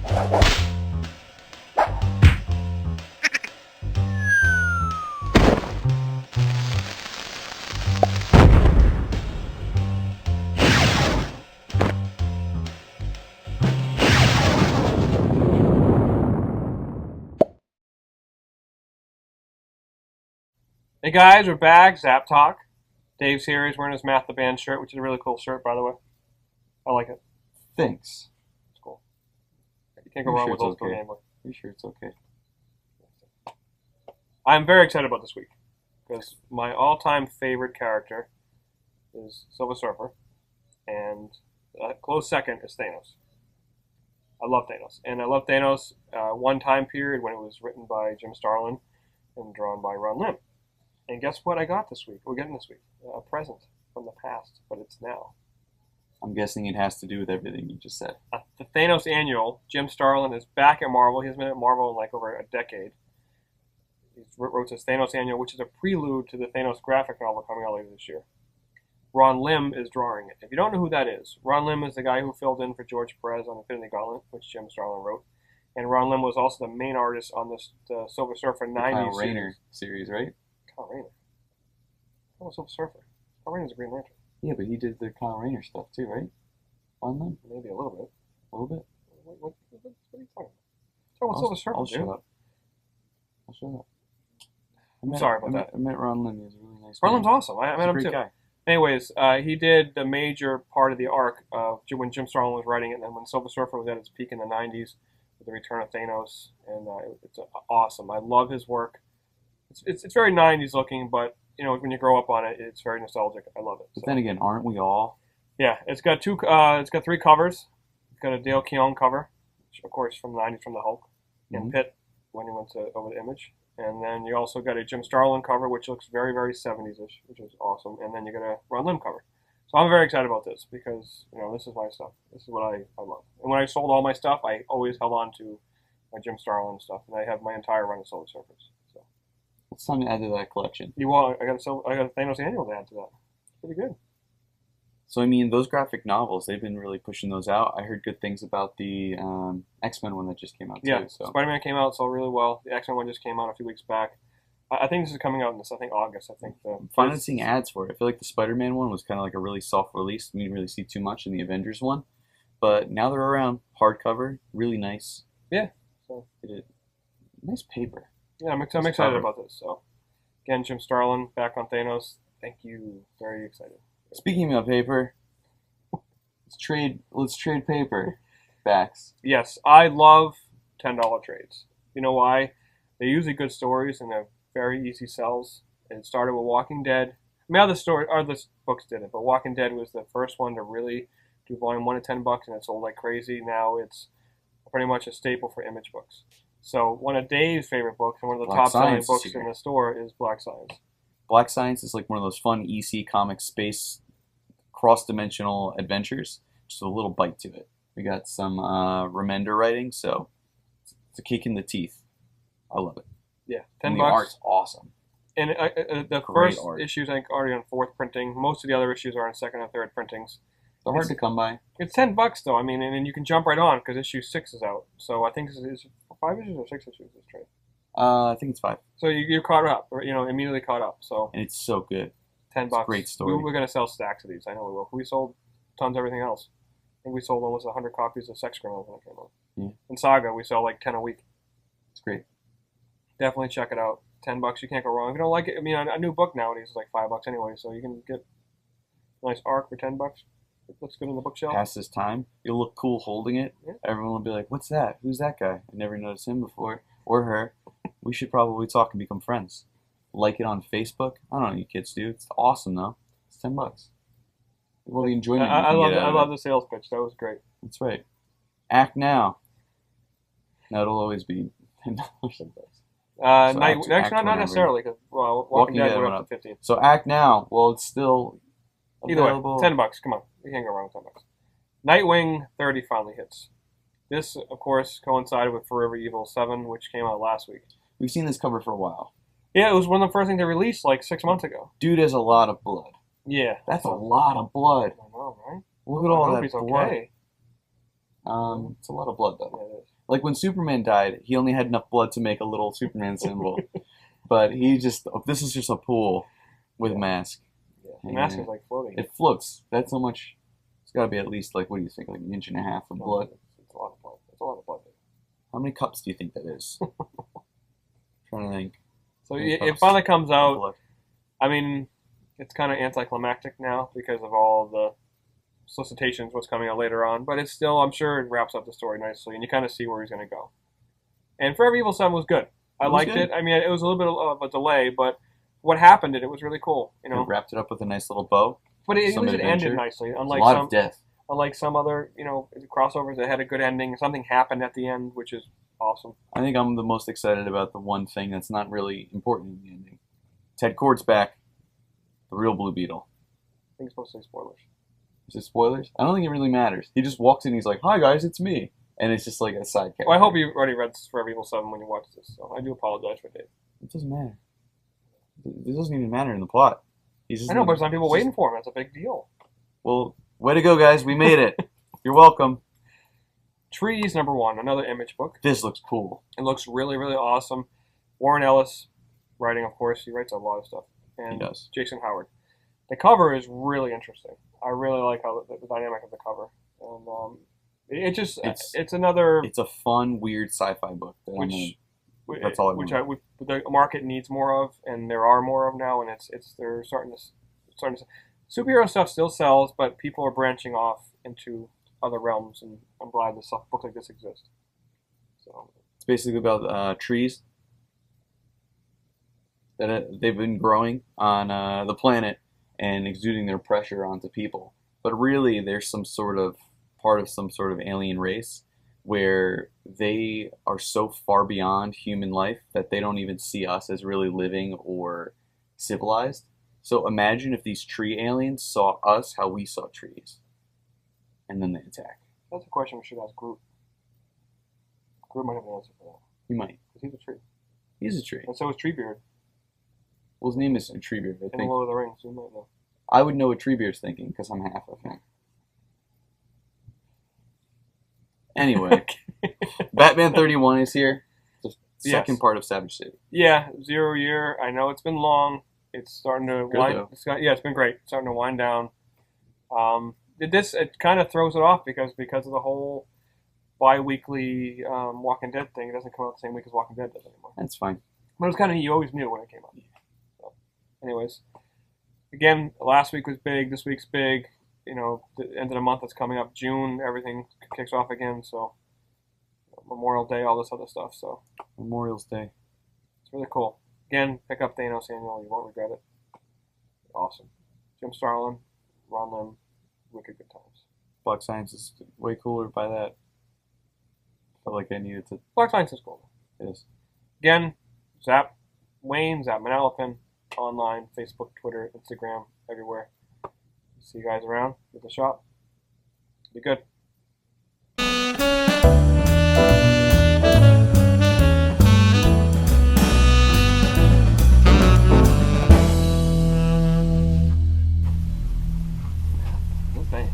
Hey guys, we're back. Zapp Talk. Dave's here. He's wearing his Math the Band shirt, which is a really cool shirt, by the way. I like it. Thanks. It's cool. You can't go wrong with old school okay. Game Boy. Are you sure it's okay? I'm very excited about this week because my all-time favorite character is Silver Surfer, and a close second is Thanos. I love Thanos, and I love Thanos one time period when it was written by Jim Starlin and drawn by Ron Lim. And guess what I got this week? We're getting this week a present from the past, but it's now. I'm guessing it has to do with everything you just said. The Thanos Annual. Jim Starlin is back at Marvel. He hasn't been at Marvel in like over a decade. He wrote this Thanos Annual, which is a prelude to the Thanos graphic novel coming out later this year. Ron Lim is drawing it. If you don't know who that is, Ron Lim is the guy who filled in for George Perez on Infinity Gauntlet, which Jim Starlin wrote. And Ron Lim was also the main artist on this the Silver Surfer 90s Kyle Rayner series, right? Kyle Rayner. Oh, Silver Surfer. Kyle Rayner's a Green Lantern. Yeah, but he did the Kyle Rayner stuff too, right? On them? Maybe a little bit. A little bit? What are you talking about? Talking about Silver Surfer, I'll dude. shut up. I'll shut up. Sorry about that. I met Ron Lim. He was a really nice Ron Lim's man. awesome. I met him He's a too. great guy. Anyways, he did the major part of the arc of when Jim Starlin was writing it, and then when Silver Surfer was at its peak in the 90s with the return of Thanos, and it's awesome. I love his work. It's very 90s looking, but you know when you grow up on it, it's very nostalgic. I love it. But then again, aren't we all? Yeah, it's got two. It's got three covers. It's got a Dale Keown cover, which of course from the 90s from the Hulk, and Pitt when he went over the Image. And then you also got a Jim Starlin cover, which looks very, very 70s-ish, which is awesome. And then you got a Ron Lim cover. So I'm very excited about this because, you know, this is my stuff. This is what I love. And when I sold all my stuff, I always held on to my Jim Starlin stuff. And I have my entire run of Silver Surfers. So It's time to add to that collection. I got a Thanos Annual to add to that. It's pretty good. So, I mean, those graphic novels, they've been really pushing those out. I heard good things about the X-Men one that just came out, too. Yeah, So. Spider-Man came out, sold really well. The X-Men one just came out a few weeks back. I think this is coming out in August. I think I'm finally seeing ads for it. I feel like the Spider-Man one was kind of like a really soft release. We didn't really see too much in the Avengers one. But now they're around. Hardcover, really nice. Yeah. So nice paper. Yeah, I'm excited about this. So, again, Jim Starlin back on Thanos. Thank you. Very excited. Speaking of paper, let's trade paper backs. Yes, I love $10 trades. You know why? They're usually good stories and they're very easy sells. It started with Walking Dead. I mean, other books did it, but Walking Dead was the first one to really do Vol.1 at $10, and it sold like crazy. Now it's pretty much a staple for Image books. So one of Dave's favorite books and one of the top-selling books in the store is Black Science. Black Science is like one of those fun EC comic space cross-dimensional adventures. Just a little bite to it. We got some Remender writing, so it's a kick in the teeth. I love it. Yeah, $10. And the art's awesome. And the first issues, I think, are already on fourth printing. Most of the other issues are on second and third printings. They're hard to come by. It's $10 though. I mean, and you can jump right on because issue 6 is out. So I think it's 5 issues or 6 issues this trade. I think it's 5. So you're caught up, or, you know, immediately caught up. So and it's so good. $10. It's a great story. We're gonna sell stacks of these. I know we will. We sold tons of everything else. I think we sold almost 100 copies of Sex Criminals when it came out. Yeah. In Saga, we sell like 10 a week. It's great. Definitely check it out. $10, you can't go wrong. If you don't like it, I mean, a new book nowadays is like $5 anyway, so you can get a nice arc for $10. It looks good on the bookshelf. Past this time, you'll look cool holding it. Yeah. Everyone will be like, "What's that? Who's that guy? I never noticed him before or her." We should probably talk and become friends. Like it on Facebook. I don't know what you kids do. It's awesome though. It's $10. Well, the enjoyment. I love the sales pitch. That was great. That's right. Act now. No, it'll always be $10. Not necessarily, because Walking Dead went up to 15. So Act Now, well, it's still available. Either way, $10. Come on, you can't go wrong with $10. Nightwing 30 finally hits. This, of course, coincided with Forever Evil 7, which came out last week. We've seen this cover for a while. Yeah, it was one of the first things they released like 6 months ago. Dude has a lot of blood. Yeah, that's a lot of blood. I know, right? Look at all that blood. Okay. It's a lot of blood though. Yeah, it is. Like when Superman died, he only had enough blood to make a little Superman symbol. But this is just a pool with a mask. Yeah. The mask is like floating. It floats. That's how much. It's got to be at least like, what do you think, like an inch and a half of blood? It's a lot of blood. It's a lot of blood. How many cups do you think that is? Trying to think. So it finally comes out. I mean, it's kind of anticlimactic now because of all the solicitations, what's coming out later on. But it's still, I'm sure it wraps up the story nicely, and you kind of see where he's going to go. And Forever Evil 7 was good. I liked it. I mean, it was a little bit of a delay, but what happened in it was really cool. You know, it wrapped it up with a nice little bow. But it ended nicely. Unlike a lot of death. Unlike some other, crossovers that had a good ending, something happened at the end, which is awesome. I think I'm the most excited about the one thing that's not really important in the ending. Ted Kord's back. The real Blue Beetle. I think it's supposed to say spoilers. Is it spoilers? I don't think it really matters. He just walks in and he's like, "Hi guys, it's me." And it's just like a side character. Well, I hope you already read Forever Evil 7 when you watched this, so I do apologize for Dave. It doesn't matter. It doesn't even matter in the plot. I know, but there's some people waiting for him. That's a big deal. Well, way to go, guys. We made it. You're welcome. Trees, #1, another Image book. This looks cool. It looks really, really awesome. Warren Ellis writing, of course. He writes a lot of stuff. And he does. Jason Howard. The cover is really interesting. I really like how the dynamic of the cover. And it's another... It's a fun, weird sci-fi book. That's all the market needs more of, and there are more of now, and they're starting to superhero stuff still sells, but people are branching off into other realms, and I'm glad books like this exist. So it's basically about trees that they've been growing on the planet and exuding their pressure onto people. But really, there's some sort of part of some sort of alien race where they are so far beyond human life that they don't even see us as really living or civilized. So imagine if these tree aliens saw us how we saw trees, and then they attack. That's a question we should ask Groot. Groot might have an answer for that. He might. Because he's a tree. He's a tree. And so is Treebeard. Well, his name is Treebeard, I think. In Lord of the Rings, you might know. I would know what Treebeard's thinking, because I'm half of him. Anyway, Batman 31 is here. The second part of Savage City. Yeah, 0 year. I know it's been long. It's starting to wind. It's been great. It's starting to wind down. It kind of throws it off because of the whole bi-weekly Walking Dead thing. It doesn't come out the same week as Walking Dead does anymore. That's fine. But it was kind of, you always knew when it came out. So, anyways, again, last week was big. This week's big. The end of the month that's coming up, June, everything kicks off again. So Memorial Day, all this other stuff. So Memorial's Day. It's really cool. Again, pick up Thanos Annual. You won't regret it. Awesome. Jim Starlin, Ron Lim, wicked good times. Black Science is way cooler by that. Felt like I needed to. Black Science is cool. It is. Again, Zapp Wayne, Zapp Manalapan, online, Facebook, Twitter, Instagram, everywhere. See you guys around at the shop. Be good. Good band.